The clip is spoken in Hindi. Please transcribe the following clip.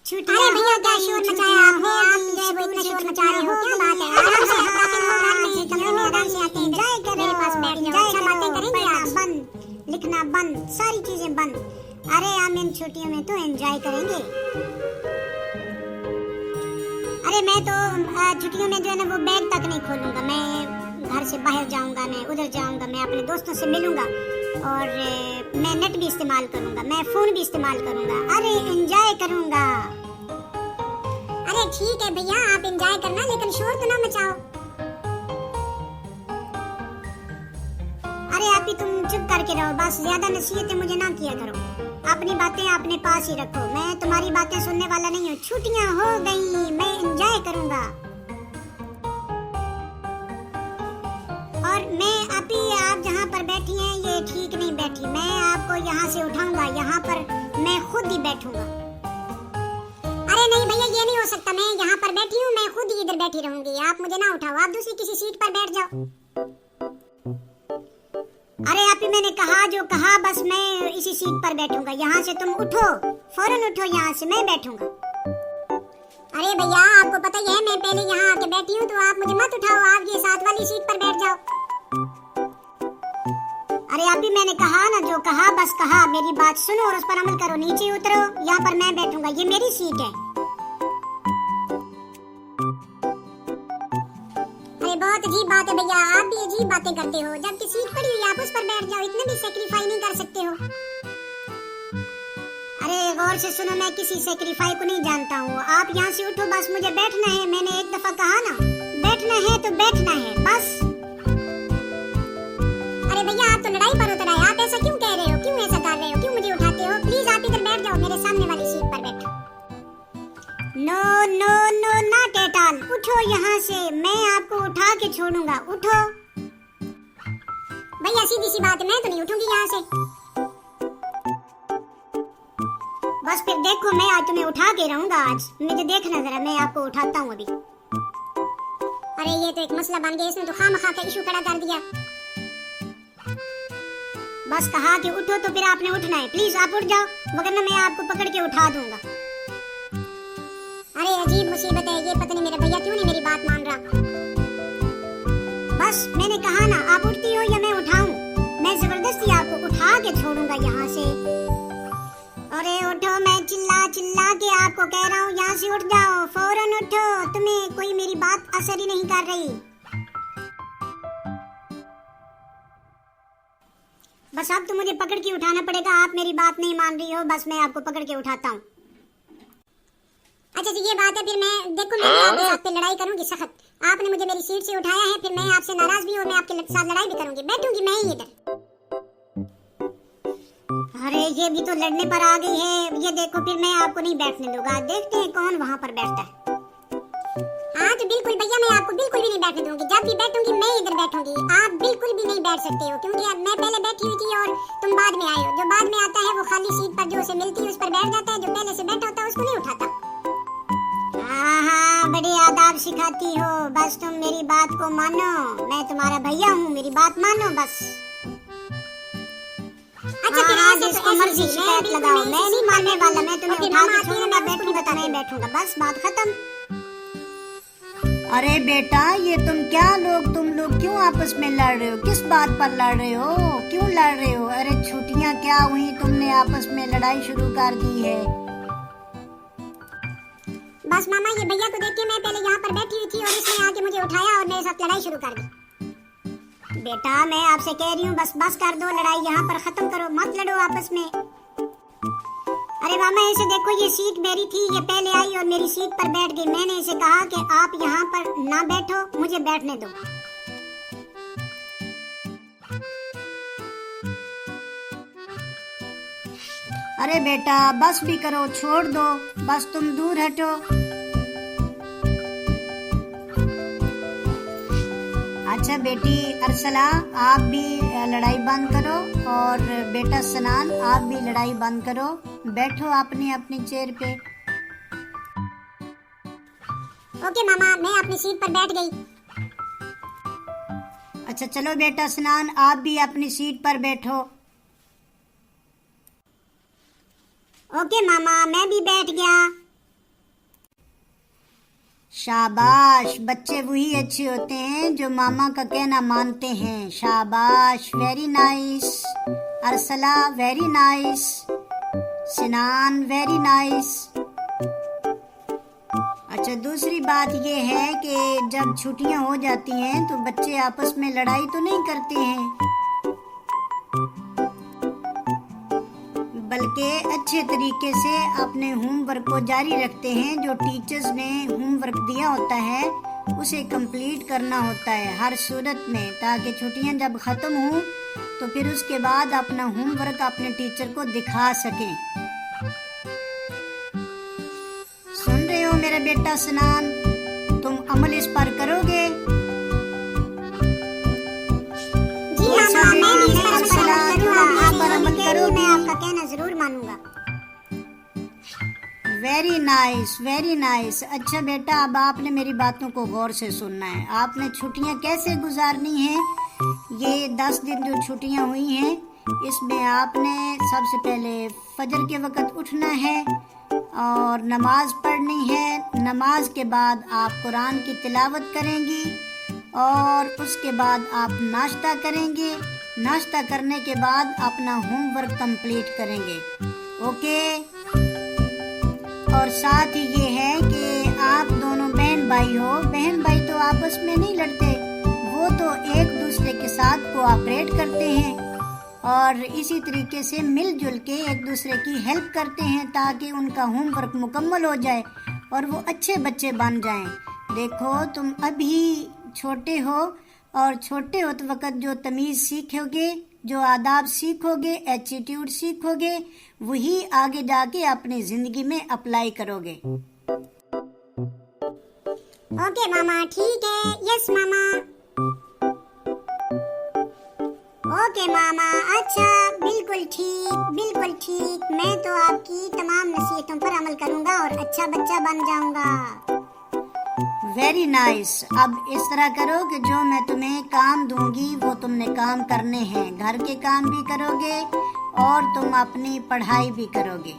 छुट्टियां। अरे भैया क्या शोर मचाया आपने, आप जो है वो इतना शोर मचा रहे हो, क्या बात है? आराम से काफी लोग घर में कमरे में आराम से आते हैं, एंजॉय करो, मेरे पास बैठ जाओ, अच्छा बातें करेंगे आज। बंद, लिखना बंद, सारी चीजें बंद। अरे हम इन छुट्टियों में तो एंजॉय करेंगे। अरे मैं तो छुट्टियों में जो है ना वो बैग तक नहीं खोलूंगा, मैं घर से बाहर जाऊंगा, मैं उधर जाऊंगा, मैं अपने दोस्तों से मिलूंगा और मैं नेट भी इस्तेमाल करूंगा, मैं फोन भी इस्तेमाल करूंगा। अरे एंजॉय करूंगा। अरे ठीक है भैया आप एंजॉय करना, लेकिन शोर तो ना मचाओ। अरे आप ही तुम चुप करके रहो, बस ज्यादा नसीहतें मुझे ना किया करो, अपनी बातें अपने पास ही रखो। मैं तुम्हारी बातें सुनने वाला नहीं हूँ। छुट्टियां हो गई, मैं एंजॉय करूंगा। और मैं अभी आप जहाँ पर बैठी हैं ये ठीक नहीं बैठी, मैं आपको यहाँ से उठाऊंगा, यहाँ पर मैं खुद ही बैठूंगा। अरे नहीं भैया ये नहीं हो सकता, मैं यहाँ पर बैठी हूँ, मैं खुद ही इधर बैठी रहूंगी, आप मुझे ना उठाओ, आप दूसरी किसी सीट पर बैठ जाओ। अरे आप ही मैंने कहा जो कहा, बस मैं इसी सीट पर बैठूंगा, यहाँ से तुम उठो, फौरन उठो, यहाँ से मैं बैठूंगा। अरे भैया आपको पता ही है मैं पहले यहाँ आके बैठी हूँ, तो आप मुझे मत उठाओ, आप ये साथ वाली सीट पर बैठ जाओ। अरे आप ही मैंने कहा ना जो कहा, बस कहा, मेरी बात सुनो और उस पर अमल करो, नीचे उतरो, यहाँ पर मैं बैठूंगा, ये मेरी सीट है। अरे बहुत अजीब बात है भैया, आप भी अजीब बातें करते हो, जबकि सीट पड़ी हुई आप उस पर बैठ जाओ, इतना भी सैक्रिफाई नहीं कर सकते हो। अरे गौर से सुनो, मैं किसी सैक्रिफाई को नहीं जानता हूँ, आप यहाँ से उठो, बस मुझे बैठना है, मैंने एक दफा कहा ना, बैठना है तो बैठना है बस। अरे भैया आप तो लड़ाई पर उतर आए, आप ऐसा क्यों कह रहे हो, क्यों ऐसा कर रहे हो, क्यों मुझे उठाते हो? प्लीज आप इधर बैठ जाओ, मेरे सामने वाली सीट पर बैठो। No no no not at all, उठो यहाँ से, मैं आपको उठा के छोड़ूंगा, उठो। भैया सीधी सी बात है, मैं तो नहीं उठूंगी यहाँ से। बस फिर देखो, मैं आज तुम्हें उठा के रहूंगा, आज मुझे देखना जरा, मैं आपको उठाता हूँ अभी। अरे ये तो एक मसला बन गया, इसने तो खामखा का इशू खड़ा कर दिया। बस कहा कि उठो तो फिर आपने उठना है, प्लीज आप उठ जाओ, वरना मैं आपको पकड़ के उठा दूंगा। अरे अजीब मुसीबत है ये, पता नहीं मेरा भैया क्यों नहीं मेरी बात मान रहा। बस मैंने कहा ना, आप उठती हो या मैं उठाऊं, मैं जबरदस्ती आपको उठा के छोड़ूंगा यहाँ से। अरे उठो, मैं चिल्ला चिल्ला के आपको कह रहा हूँ, यहाँ से उठ जाओ, फौरन उठो, तुम्हें कोई मेरी बात असर ही नहीं कर रही। बस अब तो मुझे पकड़ के उठाना पड़ेगा, आप मेरी बात नहीं मान रही हो, बस मैं आपको पकड़ के उठाता हूँ। अच्छा जी ये बात है, फिर मैं देखो मैं आपके साथ पे लड़ाई करूंगी सख्त, आपने मुझे मेरी सीट से उठाया है, फिर मैं आपसे नाराज भी हूँ, मैं आपके साथ लड़ाई भी करूंगी, बैठूंगी मैं ही इधर। अरे ये भी तो लड़ने पर आ गई है, ये देखो फिर मैं आपको नहीं बैठने दूंगा, देखते हैं कौन वहाँ पर बैठता है। हाँ तो बिल्कुल भैया मैं आपको बिल्कुल भी नहीं बैठने दूंगी, जब भी बैठूंगी मैं इधर बैठूंगी, आप बिल्कुल भी नहीं बैठ सकते हो, क्योंकि मैं पहले बैठी हुई थी और तुम बाद में आए हो, जो बाद में आता है वो खाली सीट पर जो उसे मिलती है उस पर बैठ जाता है, जो पहले से बैठा होता है उसको नहीं उठाता। हाँ बड़ी आदाब सिखाती हो, बस तुम मेरी बात को मानो, मैं तुम्हारा भैया हूँ, मेरी बात मानो बस। अच्छा फिर जिसको मर्जी शिकायत लगाओ, मैं नहीं मानने वाला, मैं तुम्हें उठा के छोड़ूंगा, बैठूंगा तो मैं बैठूंगा, बस बात खत्म। अरे बेटा ये तुम लोग क्यों आपस में लड़ रहे हो, किस बात पर लड़ रहे हो, क्यों लड़ रहे हो? अरे छुट्टियां क्या हुई, तुमने आपस में लड़ाई शुरू कर दी है। बस मामा ये भैया को देख के मैं पहले यहाँ पर बैठी हुई थी और इसने आके मुझे उठाया और मेरे साथ लड़ाई शुरू कर दी। बेटा मैं आपसे कह रही हूँ बस कर दो लड़ाई, यहाँ पर खत्म करो, मत लड़ो आपस में। अरे मामा इसे देखो, ये सीट मेरी थी, ये पहले आई और मेरी सीट पर बैठ गई, मैंने इसे कहा कि आप यहाँ पर ना बैठो, मुझे बैठने दो। अरे बेटा बस भी करो, छोड़ दो, बस तुम दूर हटो। अच्छा बेटी अरसला आप भी लड़ाई बंद करो, और बेटा सनान आप भी लड़ाई बंद करो, बैठो अपनी अपनी चेयर पे। ओके मामा मैं अपनी सीट पर बैठ गई। अच्छा चलो बेटा सनान आप भी अपनी सीट पर बैठो। ओके मामा मैं भी बैठ गया। शाबाश, बच्चे वही अच्छे होते हैं जो मामा का कहना मानते हैं। शाबाश, very nice. Arsala, very nice. Sinan, very nice. अच्छा, दूसरी बात ये है कि जब छुट्टियां हो जाती हैं तो बच्चे आपस में लड़ाई तो नहीं करते हैं, बल्कि अच्छे तरीके से अपने होमवर्क को जारी रखते हैं। जो टीचर्स ने होमवर्क दिया होता है उसे कंप्लीट करना होता है हर सूरत में, ताकि छुट्टियां जब खत्म हो तो फिर उसके बाद अपना होमवर्क अपने टीचर को दिखा सकें। सुन रहे हो मेरा बेटा सिनान, तुम अमल इस पर करोगे? जी हाँ मामा, मैं भी इस पर अरसला, तुम पर अमल करोगी? मैं आपका कहना जरूर मानूंगा। Very nice, very nice. अच्छा बेटा, अब आपने मेरी बातों को गौर से सुनना है। आपने छुट्टियां कैसे गुजारनी है? ये 10 दिन जो छुट्टियां हुई हैं, इसमें आपने सबसे पहले फजर के वक्त उठना है और नमाज पढ़नी है। नमाज के बाद आप कुरान की तिलावत करेंगी और उसके बाद आप नाश्ता करेंगे। नाश्ता करने के बाद अपना होमवर्क कंप्लीट करेंगे। ओके? और साथ ही ये है कि आप दोनों बहन भाई हो। बहन भाई तो आपस में नहीं लड़ते, वो तो एक दूसरे के साथ कोऑपरेट करते हैं और इसी तरीके से मिलजुल के एक दूसरे की हेल्प करते हैं ताकि उनका होमवर्क मुकम्मल हो जाए और वो अच्छे बच्चे बन जाएं। देखो, तुम अभी छोटे हो और छोटे होते वक्त जो तमीज सीखोगे, जो आदाब सीखोगे, एटीट्यूड सीखोगे, वही आगे जाके अपनी जिंदगी में अप्लाई करोगे। ओके मामा, ठीक है। यस मामा। ओके मामा, अच्छा, बिल्कुल ठीक, बिल्कुल ठीक। मैं तो आपकी तमाम नसीहतों पर अमल करूंगा और अच्छा बच्चा बन जाऊंगा। Very nice. अब इस तरह करो कि जो मैं तुम्हें काम दूंगी वो तुमने काम करने हैं। घर के काम भी करोगे और तुम अपनी पढ़ाई भी करोगे।